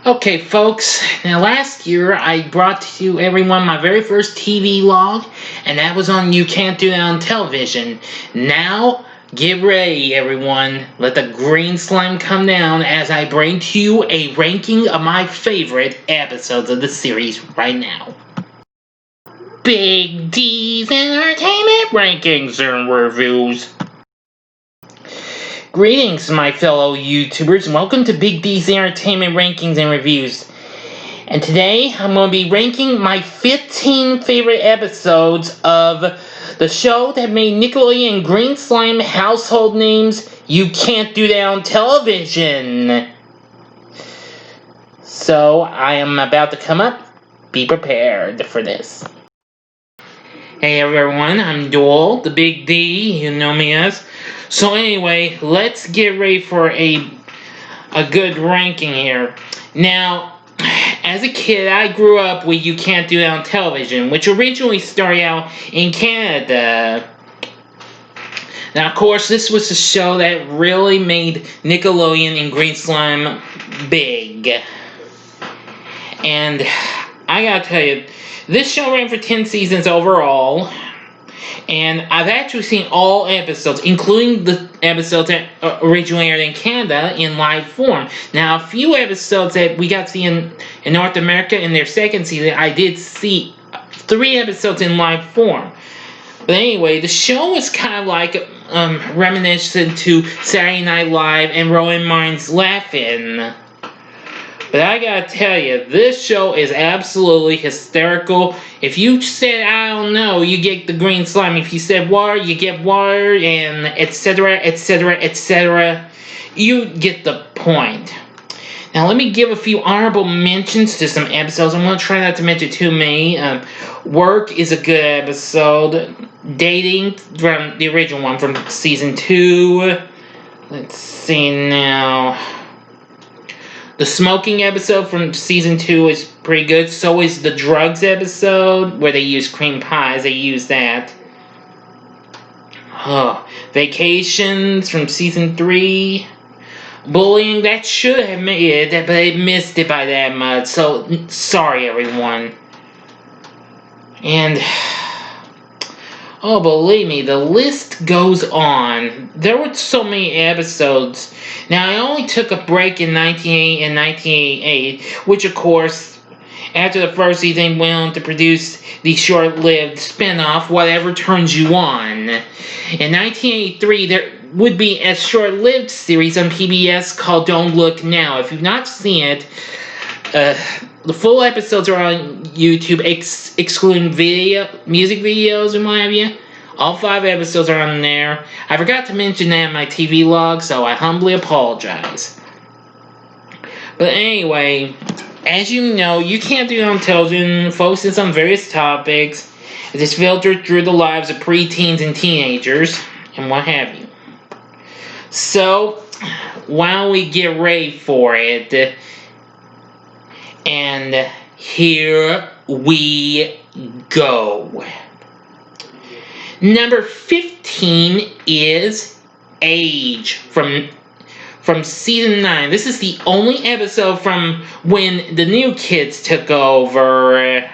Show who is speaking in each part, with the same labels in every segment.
Speaker 1: Okay, folks, now last year I brought to everyone my very first TV log, and that was on You Can't Do That on Television. Now, get ready, everyone. Let the green slime come down as I bring to you a ranking of my favorite episodes of the series right now. Big D's Entertainment Rankings and Reviews. Greetings, my fellow YouTubers, and welcome to Big D's Entertainment Rankings and Reviews. And today, I'm going to be ranking my 15 favorite episodes of the show that made Nickelodeon Green Slime household names. You Can't Do That on Television. So, I am about to come up. Be prepared for this. Hey everyone, I'm Joel, the Big D, you know me as. So anyway, let's get ready for a good ranking here. Now, as a kid, I grew up with You Can't Do That on Television, which originally started out in Canada. Now, of course, this was a show that really made Nickelodeon and Green Slime big. And I gotta tell you, this show ran for 10 seasons overall, and I've actually seen all episodes, including the episodes that originally aired in Canada, in live form. Now, a few episodes that we got to see in North America in their second season, I did see 3 episodes in live form. But anyway, the show was kind of like reminiscent to Saturday Night Live and Rowan Martin's Laugh-In. But I gotta tell you, this show is absolutely hysterical. If you said, I don't know, you get the green slime. If you said water, you get water, and etc., etc., etc. You get the point. Now, let me give a few honorable mentions to some episodes. I'm going to try not to mention too many. Work is a good episode. Dating, from the original one from season 2. Let's see now. The smoking episode from season 2 is pretty good. So is the drugs episode, where they use cream pies. They use that. Vacations from season 3. Bullying, that should have made it, but they missed it by that much. So, sorry everyone. And, oh, believe me, the list goes on. There were so many episodes. Now, I only took a break in 1980 and 1988, which, of course, after the first season, went on to produce the short-lived spin-off, Whatever Turns You On. In 1983, there would be a short-lived series on PBS called Don't Look Now. If you've not seen it, the full episodes are on YouTube, excluding music videos and what have you. All 5 episodes are on there. I forgot to mention that in my TV log, so I humbly apologize. But anyway, as you know, You Can't Do It on Television focuses on various topics. It is filtered through the lives of preteens and teenagers, and what have you. So, why don't we get ready for it? And here we go. Number 15 is Age from season 9. This is the only episode from when the new kids took over.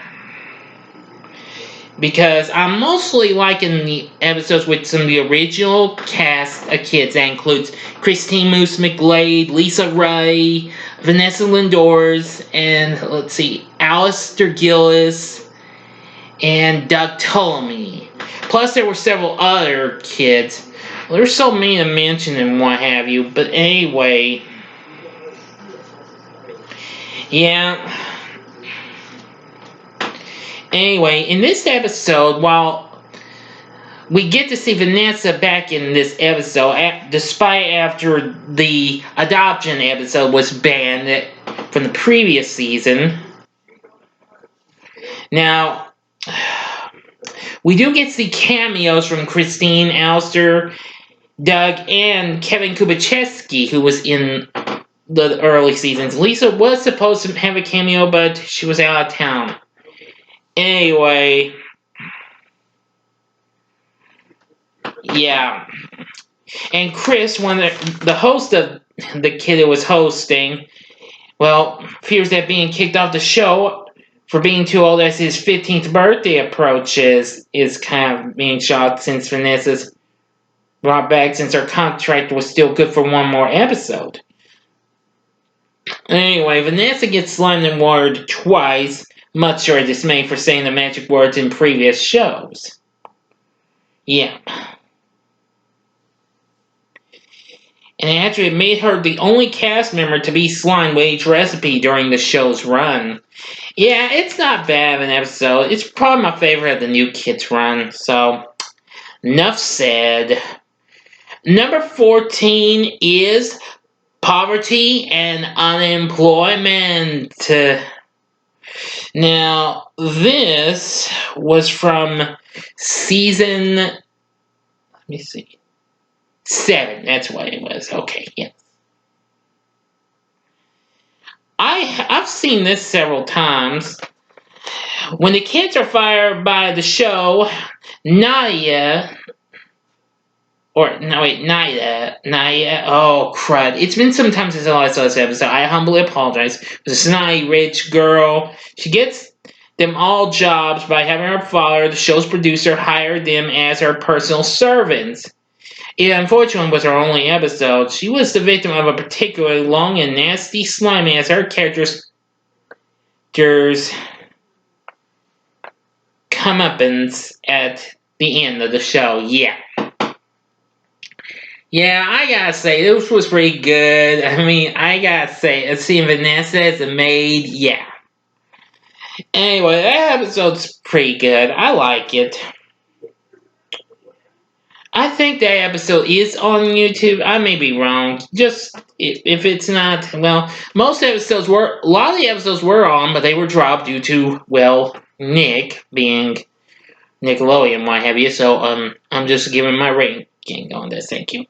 Speaker 1: Because I'm mostly liking the episodes with some of the original cast of kids. That includes Christine Moose McGlade, Lisa Ray, Vanessa Lindors, and let's see, Alistair Gillis, and Doug Ptolemy. Plus, there were several other kids. Well, there's so many to mention and what have you. But anyway, yeah. Anyway, in this episode, while we get to see Vanessa back in this episode, despite after the adoption episode was banned from the previous season. Now, we do get to see cameos from Christine, Alistair, Doug, and Kevin Kubacheski, who was in the early seasons. Lisa was supposed to have a cameo, but she was out of town. Anyway, yeah. And Chris, the host of the kid who was hosting, well, fears that being kicked off the show for being too old as his 15th birthday approaches is kind of being shocked since Vanessa's brought back since her contract was still good for one more episode. Anyway, Vanessa gets slimed and watered twice, much to her dismay for saying the magic words in previous shows. Yeah. And actually, it made her the only cast member to be slimed with each recipe during the show's run. Yeah, it's not bad of an episode. It's probably my favorite of the New Kids run. So, enough said. Number 14 is poverty and unemployment. Now, this was from season, let me see, 7. That's what it was. Okay, yes. I've seen this several times. When the kids are fired by the show, Nadia, oh crud. It's been some time since I saw this episode. I humbly apologize. It was a snotty rich girl. She gets them all jobs by having her father, the show's producer, hire them as her personal servants. It unfortunately was her only episode. She was the victim of a particularly long and nasty slimy as her character's comeuppance at the end of the show. Yeah, I gotta say, this was pretty good. I mean, I gotta say, seeing Vanessa as a maid, yeah. Anyway, that episode's pretty good. I like it. I think that episode is on YouTube. I may be wrong. Just, if it's not, well, a lot of the episodes were on, but they were dropped due to, well, Nick being Nickelodeon, what have you. So, I'm just giving my ranking on this. Thank you.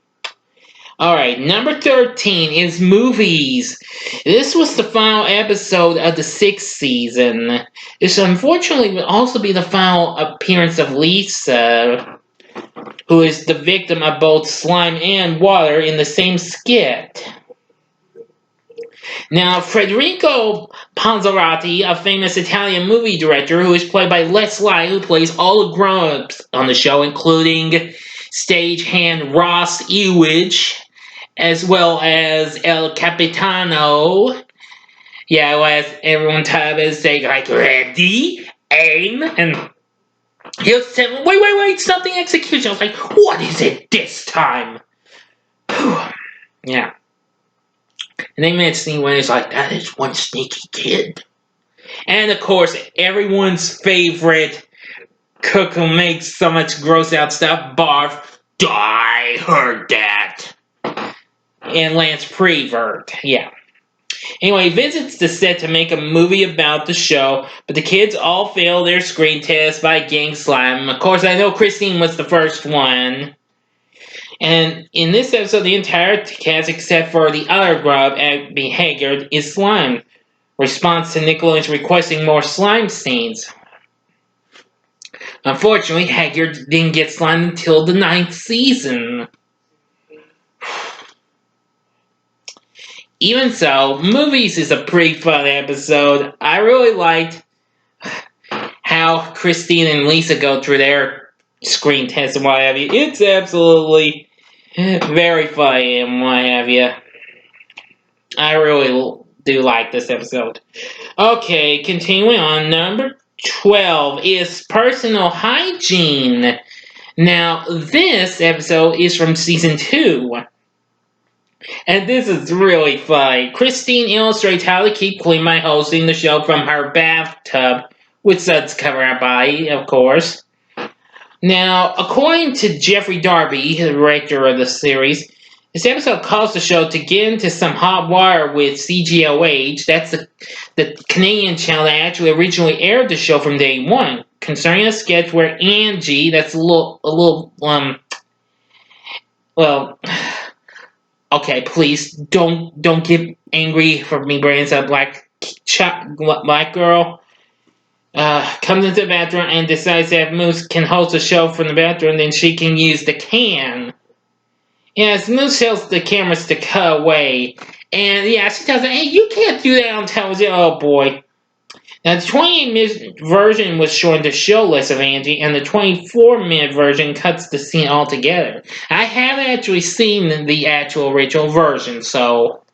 Speaker 1: Alright, number 13 is movies. This was the final episode of the 6th season. This unfortunately will also be the final appearance of Lisa, who is the victim of both slime and water in the same skit. Now, Federico Panzerotti, a famous Italian movie director who is played by Les Ly, who plays all the grown-ups on the show, including stagehand Ross Ewich, as well as El Capitano. Yeah, as everyone types say, like, ready, aim, and he'll say, wait, stop the execution. I was like, what is it this time? Yeah. And then that scene when it's like, that is one sneaky kid. And of course, everyone's favorite cook who makes so much gross out stuff, Barf. I heard that. And Lance Prevert, yeah. Anyway, visits the set to make a movie about the show, but the kids all fail their screen test by getting slime. Of course, I know Christine was the first one. And in this episode, the entire cast, except for the other grub, Abby Haggard, is slime. Response to Nickelodeon's requesting more slime scenes. Unfortunately, Haggard didn't get slime until the 9th season. Even so, movies is a pretty fun episode. I really liked how Christine and Lisa go through their screen tests and what have you. It's absolutely very funny and what have you. I really do like this episode. Okay, continuing on. Number 12 is Personal Hygiene. Now, this episode is from season 2. And this is really funny. Christine illustrates how to keep clean by hosting the show from her bathtub, with suds covering her body, of course. Now, according to Jeffrey Darby, the director of the series, this episode calls the show to get into some hot water with CGOH. That's the Canadian channel that actually originally aired the show from day one, concerning a sketch where Angie, that's okay, please don't get angry for me bringing up black girl. Comes into the bathroom and decides that Moose can host a show from the bathroom, then she can use the can. Yeah, Smooth tells the cameras to cut away. And yeah, she tells them, hey, you can't do that on television. Oh boy. Now, the 28-minute version was shortened to show less of Angie, and the 24-minute version cuts the scene altogether. I haven't actually seen the actual original version, so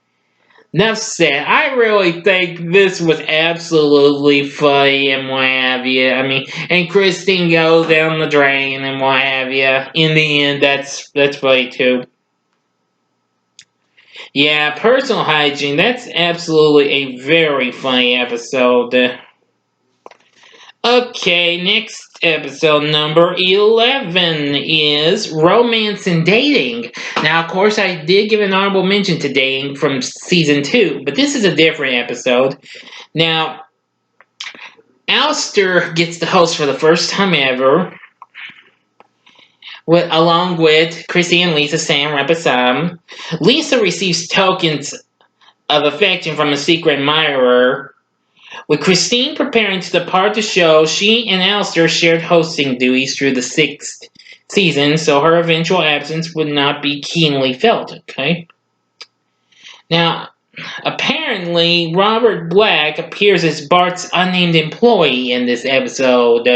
Speaker 1: enough said. I really think this was absolutely funny and what have you. I mean, and Christine goes down the drain and what have you. In the end, that's funny too. Yeah, personal hygiene. That's absolutely a very funny episode. Okay, next episode number 11 is Romance and Dating. Now, of course, I did give an honorable mention to Dating from season 2, but this is a different episode. Now, Alistair gets the host for the first time ever, along with Chrissy and Lisa Sam Rapasam. Lisa receives tokens of affection from a secret admirer. With Christine preparing to depart the show, she and Alistair shared hosting duties through the 6th season, so her eventual absence would not be keenly felt, okay? Now, apparently, Robert Black appears as Bart's unnamed employee in this episode.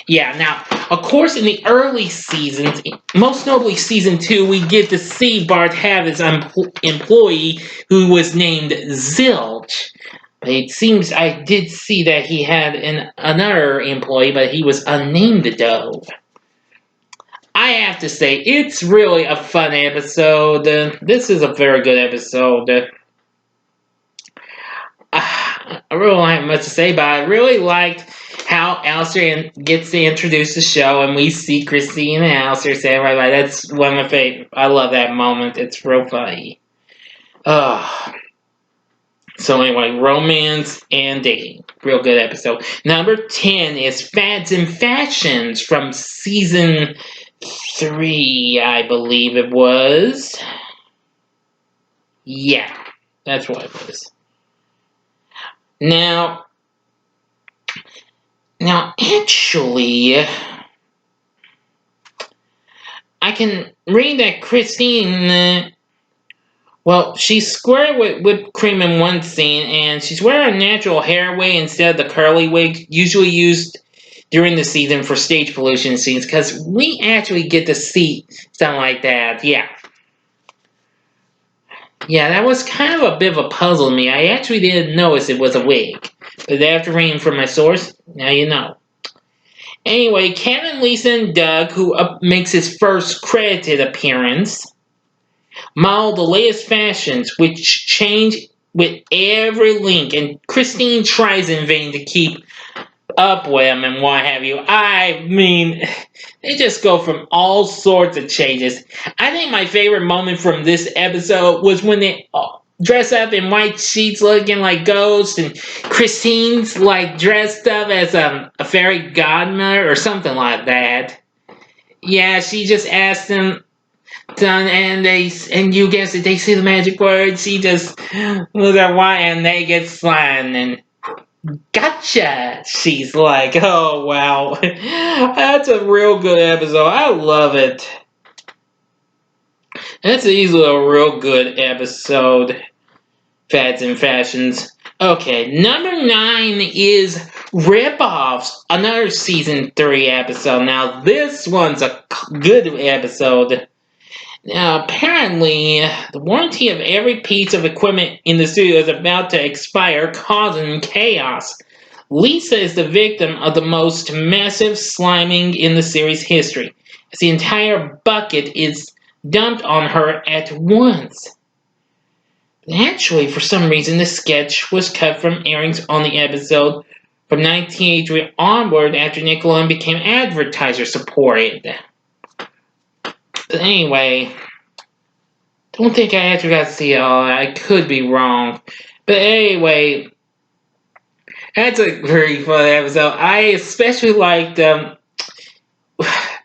Speaker 1: Yeah, now, of course, in the early seasons, most notably season 2, we get to see Bart have his employee who was named Zilch. But it seems I did see that he had another employee, but he was unnamed though. I have to say, it's really a fun episode. This is a very good episode. I really don't have much to say, but I really liked how Alistair gets to introduce the show, and we see Christine and Alistair saying, right, that's one of my favorite. I love that moment. It's real funny. So anyway, Romance and Dating. Real good episode. Number 10 is Fads and Fashions from season 3, I believe it was. Yeah, that's what it was. Now actually, I can read that Christine... well, she's square with whipped cream in one scene, and she's wearing a natural hair wig instead of the curly wig usually used during the season for stage pollution scenes, because we actually get to see something like that. Yeah, that was kind of a bit of a puzzle to me. I actually didn't notice it was a wig, but after reading from my source, now you know. Anyway, Kevin, Lisa, and Doug, who makes his first credited appearance, model the latest fashions, which change with every link, and Christine tries in vain to keep up with them and what have you. I mean, they just go from all sorts of changes. I think my favorite moment from this episode was when they dress up in white sheets looking like ghosts, and Christine's like dressed up as a fairy godmother or something like that. Yeah, she just asked them done, and you guess it, they say the magic word. She just look at why, and they get slammed and gotcha. She's like, oh wow, that's a real good episode. I love it. That's easily a real good episode. Fads and Fashions. Okay, number 9 is Ripoffs, another season 3 episode. Now this one's a good episode. Now, apparently, the warranty of every piece of equipment in the studio is about to expire, causing chaos. Lisa is the victim of the most massive sliming in the series' history, as the entire bucket is dumped on her at once. Actually, for some reason, the sketch was cut from airings on the episode from 1983 onward after Nickelodeon became advertiser-supported. But anyway, don't think I actually got to see it all. I could be wrong. But anyway, that's a very fun episode. I especially liked,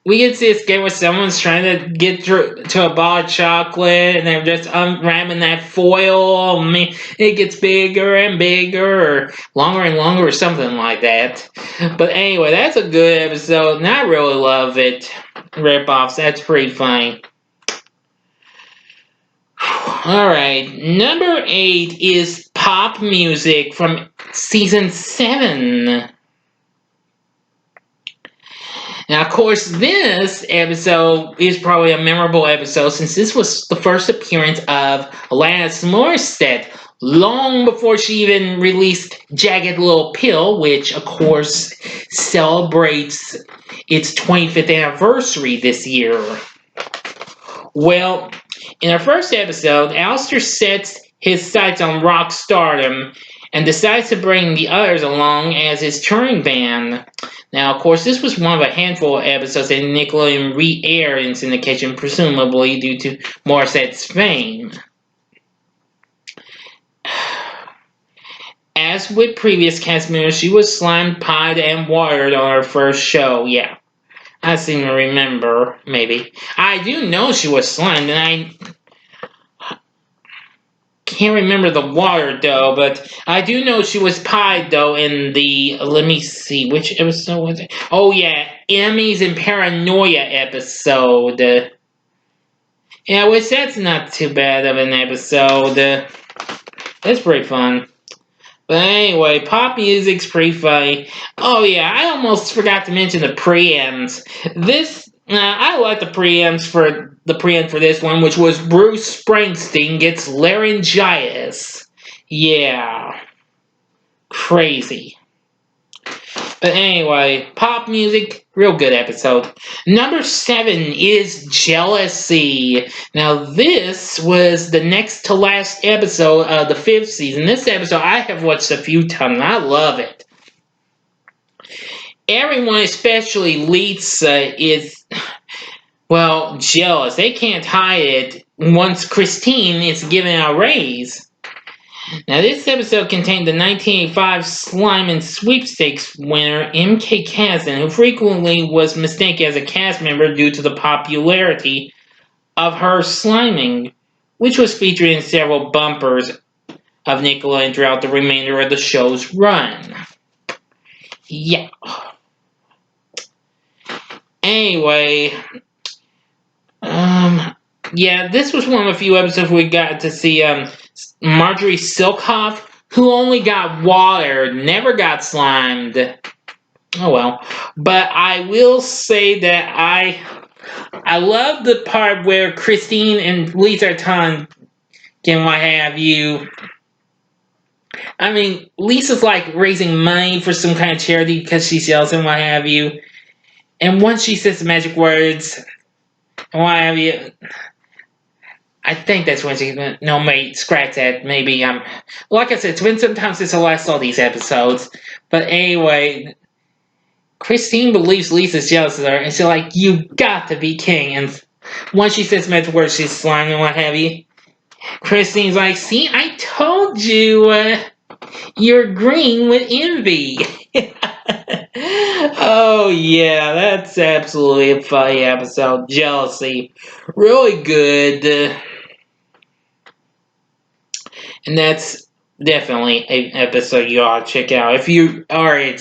Speaker 1: we get to see a skit where someone's trying to get through to a bar of chocolate, and they're just unwrapping that foil. I mean, it gets bigger and bigger, or longer and longer, or something like that. But anyway, that's a good episode, and I really love it. Ripoffs, that's pretty funny. Alright, number 8 is pop music from season 7. Now, of course, this episode is probably a memorable episode since this was the first appearance of Alanis Morissette, long before she even released Jagged Little Pill, which, of course, celebrates its 25th anniversary this year. Well, in our first episode, Alistair sets his sights on rock stardom and decides to bring the others along as his touring band. Now, of course, this was one of a handful of episodes that Nickelodeon re-aired in syndication, presumably due to Morissette's fame. As with previous cast members, she was slimed, pied, and watered on her first show. Yeah, I seem to remember, maybe. I do know she was slimed, and I can't remember the water, though, but I do know she was pied, though, in the, let me see, which episode was it? Oh, yeah, Emmys and Paranoia episode. Yeah, which that's not too bad of an episode. That's pretty fun. But anyway, pop music's pretty funny. Oh yeah, I almost forgot to mention the preamps. I like the preamps for the preamp for this one, which was Bruce Springsteen gets laryngitis. Yeah, crazy. But anyway, pop music, real good episode. Number 7 is Jealousy. Now, this was the next to last episode of the 5th season. This episode I have watched a few times, and I love it. Everyone, especially Lisa, is, well, jealous. They can't hide it once Christine is given a raise. Now, this episode contained the 1985 Slime and Sweepstakes winner M.K. Kazan, who frequently was mistaken as a cast member due to the popularity of her sliming, which was featured in several bumpers of Nickelodeon throughout the remainder of the show's run. Yeah. Anyway, yeah, this was one of a few episodes we got to see Marjorie Silkhoff, who only got watered, never got slimed. Oh well. But I will say that I love the part where Christine and Lisa are talking and what have you. I mean, Lisa's like raising money for some kind of charity because she's jealous and what have you. And once she says the magic words and what have you, I think that's when she's gonna. No, mate, scratch that. Maybe like I said, it's been some time since I last saw these episodes. But anyway, Christine believes Lisa's jealous of her, and she's like, "You got to be king." And once she says magic words, she's slime and what have you. Christine's like, "See, I told you, you're green with envy." Oh yeah, that's absolutely a funny episode. Jealousy, really good. And that's definitely an episode you ought to check out. If you are a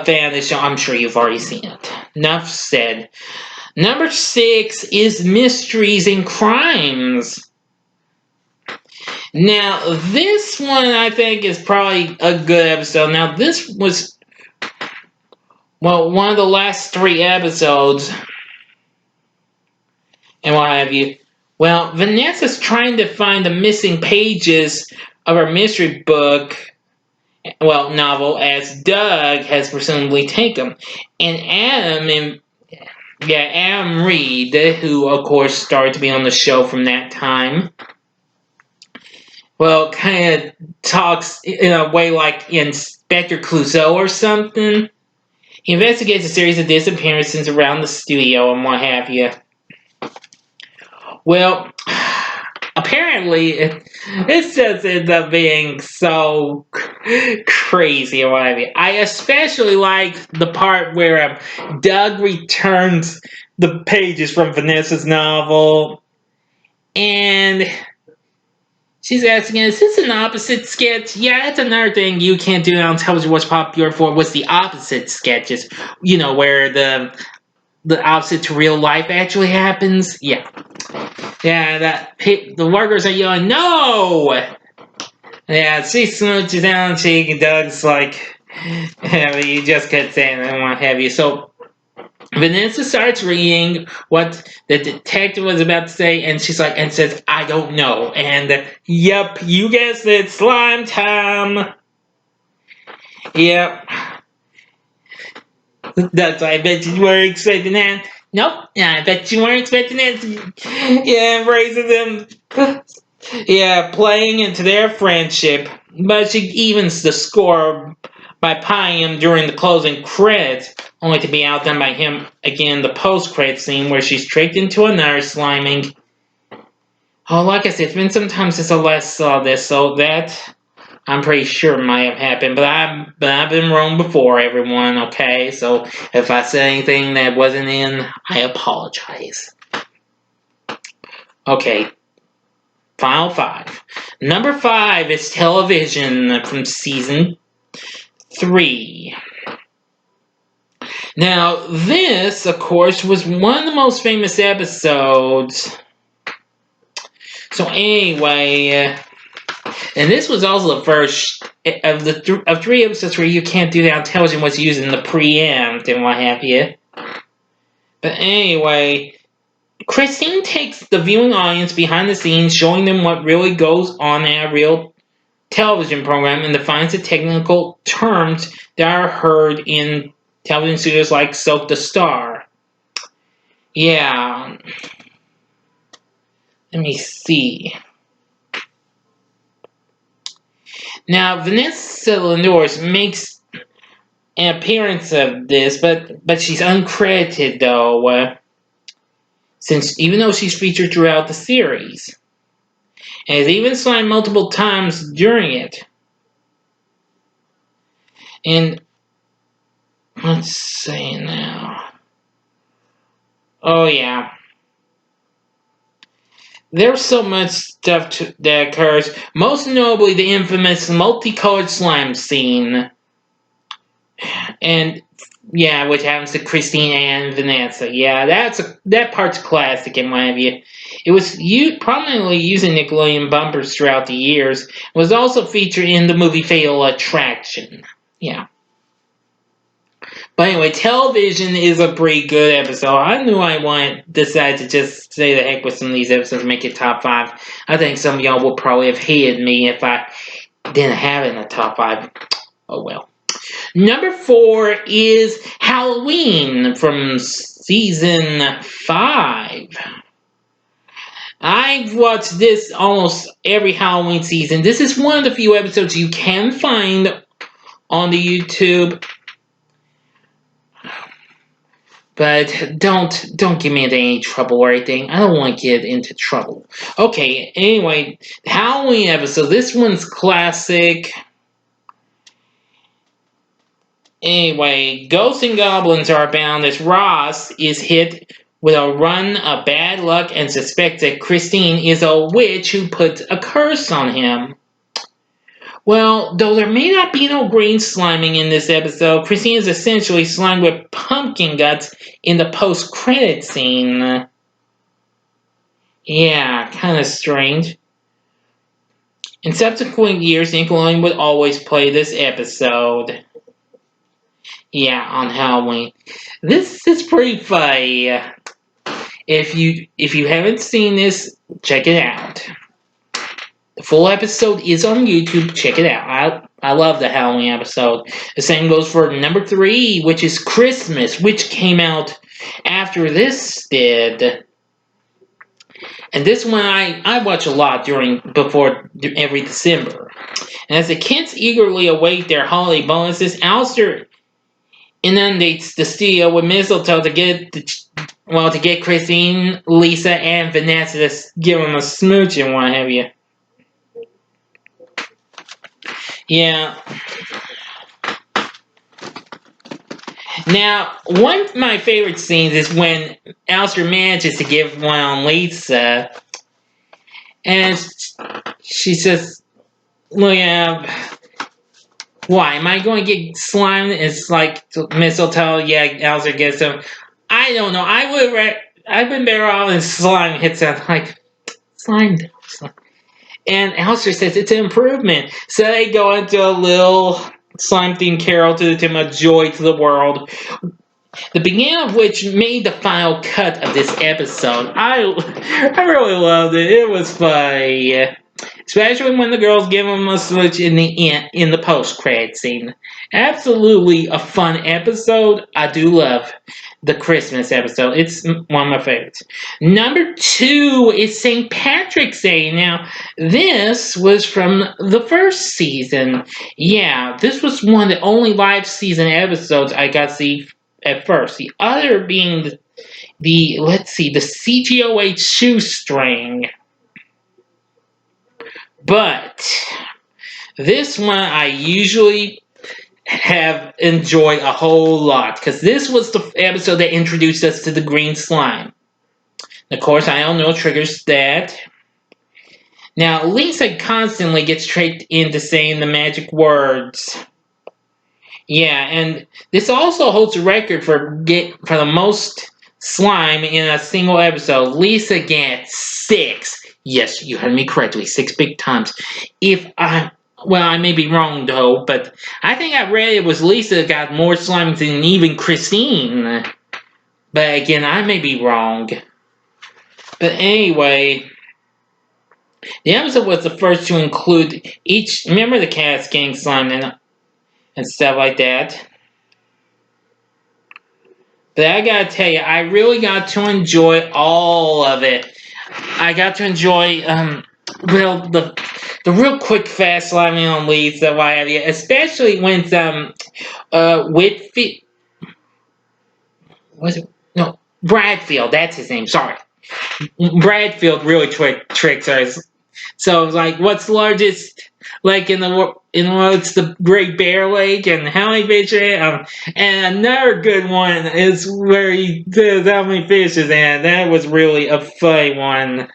Speaker 1: fan of the show, I'm sure you've already seen it. Enough said. Number 6 is Mysteries and Crimes. Now, this one I think is probably a good episode. Now, this was, well, one of the last 3 episodes. And what have you. Well, Vanessa's trying to find the missing pages of her mystery book, well, novel, as Doug has presumably taken them. And Adam Reed, who of course started to be on the show from that time, well, kind of talks in a way like Inspector Clouseau or something. He investigates a series of disappearances around the studio and what have you. Well, apparently, it just ends up being so crazy and what have you. I especially like the part where Doug returns the pages from Vanessa's novel, and she's asking, is this an opposite sketch? Yeah, that's another thing you can't do on television. What's popular for? What's the opposite sketches? You know, where the the opposite to real life actually happens. Yeah. The workers are yelling, "No!" Yeah, she smooches down the cheek, and Doug's like, you just kept saying I want to have you. So Vanessa starts reading what the detective was about to say, and she's like, and says, "I don't know." And yep, you guessed it, slime time. Yep. That's why I bet you weren't expecting that. Nope, I bet you weren't expecting that. Yeah, embracing them. Yeah, playing into their friendship. But she evens the score by pieing him during the closing credits, only to be outdone by him again in the post-credit scene where she's tricked into another sliming. Oh, like I said, it's been some time since I last saw this, so that I'm pretty sure might have happened, but I've been wrong before, everyone. Okay, so if I said anything that wasn't in, I apologize. Okay, final 5. Number 5 is television from season 3. Now, this, of course, was one of the most famous episodes. So anyway, and this was also the first of the of 3 episodes where you can't do that on television was using the preempt and what have you. But anyway, Christine takes the viewing audience behind the scenes, showing them what really goes on in a real television program and defines the technical terms that are heard in television studios like Soap the Star. Yeah. Let me see. Now, Vanessa Lindors makes an appearance of this, but she's uncredited though, since even though she's featured throughout the series, and has even slimed multiple times during it. And let's see now. Oh yeah, there's so much stuff that occurs. Most notably, the infamous multicolored slime scene, and yeah, which happens to Christine and Vanessa. Yeah, that part's classic in my view. It was prominently used in Nickelodeon bumpers throughout the years. It was also featured in the movie Fatal Attraction. Yeah. But anyway, television is a pretty good episode. I knew I decide to just say the heck with some of these episodes and make it top 5. I think some of y'all would probably have hated me if I didn't have it in the top 5. Oh well. Number 4 is Halloween from season 5. I've watched this almost every Halloween season. This is one of the few episodes you can find on the YouTube. But don't get me into any trouble or anything. I don't want to get into trouble. Okay, anyway, Halloween episode. This one's classic. Anyway, ghosts and goblins are abound as Ross is hit with a run of bad luck and suspects that Christine is a witch who puts a curse on him. Well, though there may not be no green sliming in this episode, Christine is essentially slimed with pumpkin guts in the post-credit scene. Yeah, kind of strange. In subsequent years, Nickelodeon would always play this episode. Yeah, on Halloween. This is pretty funny. If you haven't seen this, check it out. The full episode is on YouTube. Check it out. I love the Halloween episode. The same goes for number 3, which is Christmas, which came out after this did. And this one I watch a lot before every December. And as the kids eagerly await their holiday bonuses, Alistair inundates the studio with mistletoe to get Christine, Lisa, and Vanessa to give them a smooch and what have you. Yeah. Now, one of my favorite scenes is when Alistair manages to give one on Lisa, and she says, "Look, why am I going to get slimed?" It's like mistletoe. Yeah, Alistair gets him. I don't know. I've been better off in slime hits out like slime. And Alistair says it's an improvement. So they go into a little slime themed carol to the tune of Joy to the World. The beginning of which made the final cut of this episode. I really loved it. It was funny. Especially when the girls give him a switch in the post credit scene. Absolutely a fun episode. I do love the Christmas episode. It's one of my favorites. Number 2 is St. Patrick's Day. Now, this was from the first season. Yeah, this was one of the only live season episodes I got to see at first. The other being the let's see, the CGOH shoestring. But this one I usually have enjoyed a whole lot because this was the episode that introduced us to the green slime. Of course, I don't know triggers that. Now, Lisa constantly gets tricked into saying the magic words. Yeah, and this also holds a record for the most slime in a single episode. Lisa gets 6. Yes, you heard me correctly. 6 big times. I may be wrong though, but I think I read it was Lisa that got more slime than even Christine. But again, I may be wrong. But anyway, the episode was the first to include each. Remember the cats getting slime and stuff like that. But I gotta tell you, I really got to enjoy all of it. I got to enjoy, the real quick, fast slamming on leads that I have, especially when Whitfield, was it? No, Bradfield, that's his name, sorry. Bradfield really tricks us. So it's like, what's the largest lake in the world? It's the Great Bear Lake, and how many fish are in it? And another good one is where he says how many fish is in it. That was really a funny one.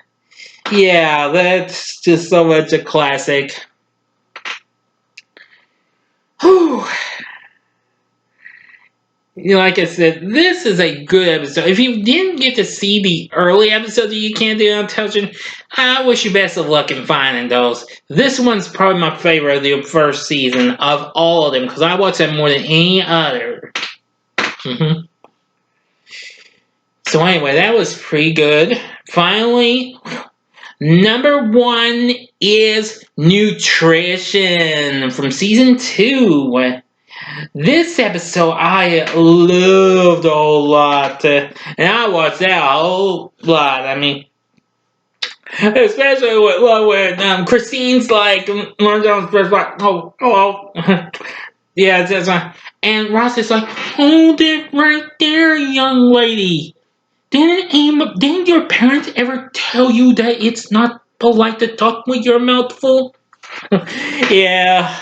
Speaker 1: Yeah, that's just so much a classic. Whew. Like I said, this is a good episode. If you didn't get to see the early episodes that you can't do on television, I wish you best of luck in finding those. This one's probably my favorite of the first season of all of them because I watched them more than any other. So anyway, that was pretty good. Finally, number 1 is nutrition from season 2. This episode I loved a whole lot, and I watched that a whole lot. I mean, especially when Christine's like, Marjone's first like, oh, yeah, that's fine. And Ross is like, hold it right there, young lady. Didn't your parents ever tell you that it's not polite to talk with your mouth full? Yeah.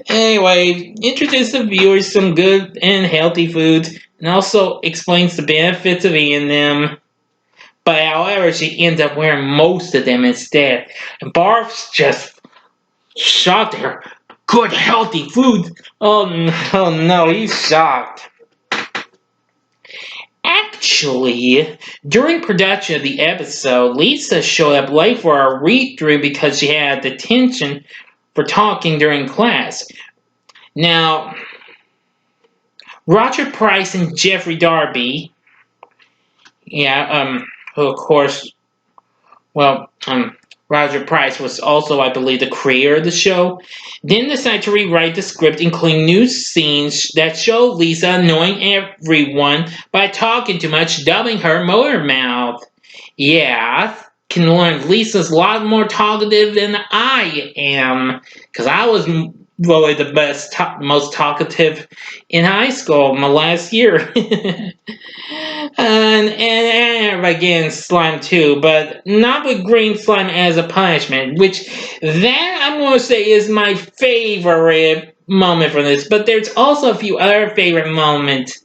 Speaker 1: Anyway, introduces the viewers some good and healthy foods and also explains the benefits of eating them. But however, she ends up wearing most of them instead. And Barf's just shocked at her. Good healthy food. Oh no, he's shocked. Actually, during production of the episode, Lisa showed up late for a read-through because she had detention for talking during class. Now, Roger Price and Jeffrey Darby, who of course, Roger Price was also, I believe, the creator of the show, then decided to rewrite the script, including new scenes that show Lisa annoying everyone by talking too much, dubbing her motor mouth. Yeah, I can learn Lisa's a lot more talkative than I am, because I was really the most talkative in high school my last year. and again, slime too, but not with green slime as a punishment, which that I'm going to say is my favorite moment from this, but there's also a few other favorite moments.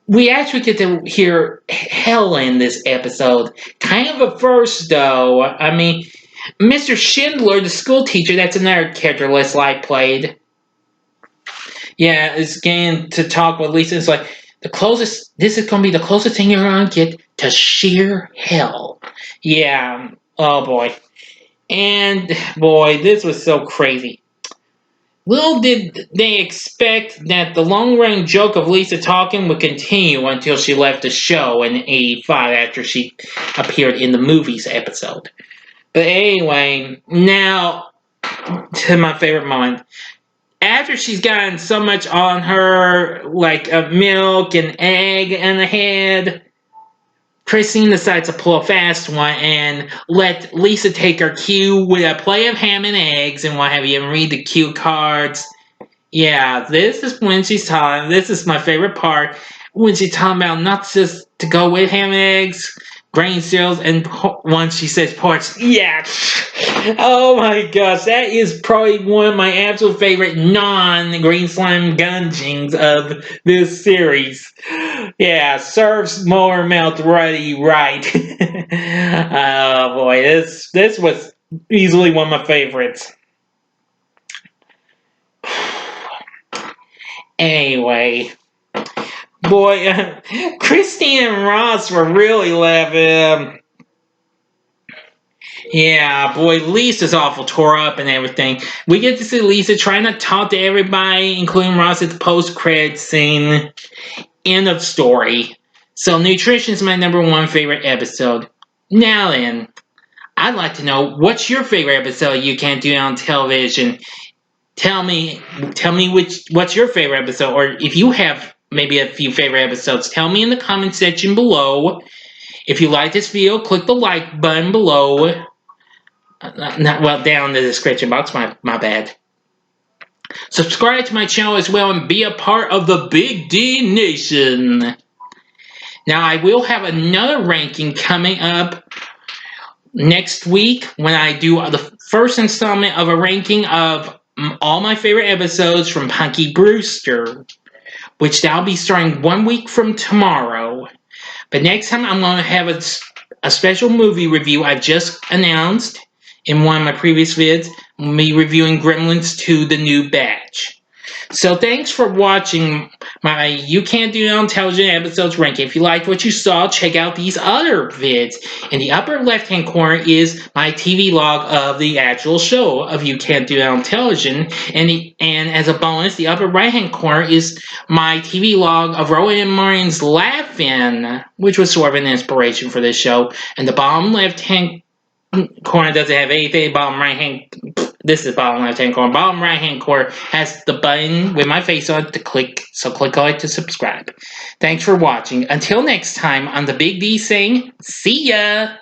Speaker 1: We actually get to hear Hella in this episode. Kind of a first, though. I mean, Mr. Schindler, the school teacher, that's another character Leslie played. Yeah, is getting to talk with Lisa. It's like, This is gonna be the closest thing you're gonna get to sheer hell. Yeah. Oh boy. And boy, this was so crazy. Little did they expect that the long running joke of Lisa talking would continue until she left the show in '85 after she appeared in the movies episode. But anyway, now to my favorite moment. After she's gotten so much on her, like milk and egg in the head, Christine decides to pull a fast one and let Lisa take her cue with a plate of ham and eggs and what have you, and read the cue cards. Yeah, this is when she's talking. This is my favorite part when she's talking about not just to go with ham and eggs, grain cereals, and once she says porch. Yeah. Oh my gosh, that is probably one of my absolute favorite non-green slime gungings of this series. Yeah, serves more melt ready right. Oh boy, this was easily one of my favorites. Anyway, boy, Christine and Ross were really laughing. Yeah, boy, Lisa's awful tore up and everything. We get to see Lisa trying to talk to everybody, including Ross at the post-credits scene. End of story. So, nutrition is my number one favorite episode. Now then, I'd like to know what's your favorite episode you can't do on television. Tell me what's your favorite episode, or if you have maybe a few favorite episodes, tell me in the comment section below. If you like this video, click the like button below. Down in the description box. My bad. Subscribe to my channel as well and be a part of the Big D Nation. Now I will have another ranking coming up next week when I do the first installment of a ranking of all my favorite episodes from Punky Brewster, which that'll be starting 1 week from tomorrow. But next time I'm going to have a special movie review I just announced in one of my previous vids, me reviewing Gremlins 2 The New Batch. So thanks for watching my You Can't Do It on Television episodes ranking. If you liked what you saw, check out these other vids. In the upper left hand corner is my TV log of the actual show of You Can't Do It on Television. And as a bonus, the upper right hand corner is my TV log of Rowan and Marion's Laughing, which was sort of an inspiration for this show. And the bottom left hand corner doesn't have anything. Bottom right hand, this is bottom left hand corner. Bottom right hand corner has the button with my face on it to click. So click on it to subscribe. Thanks for watching. Until next time, I'm the Big D saying, see ya.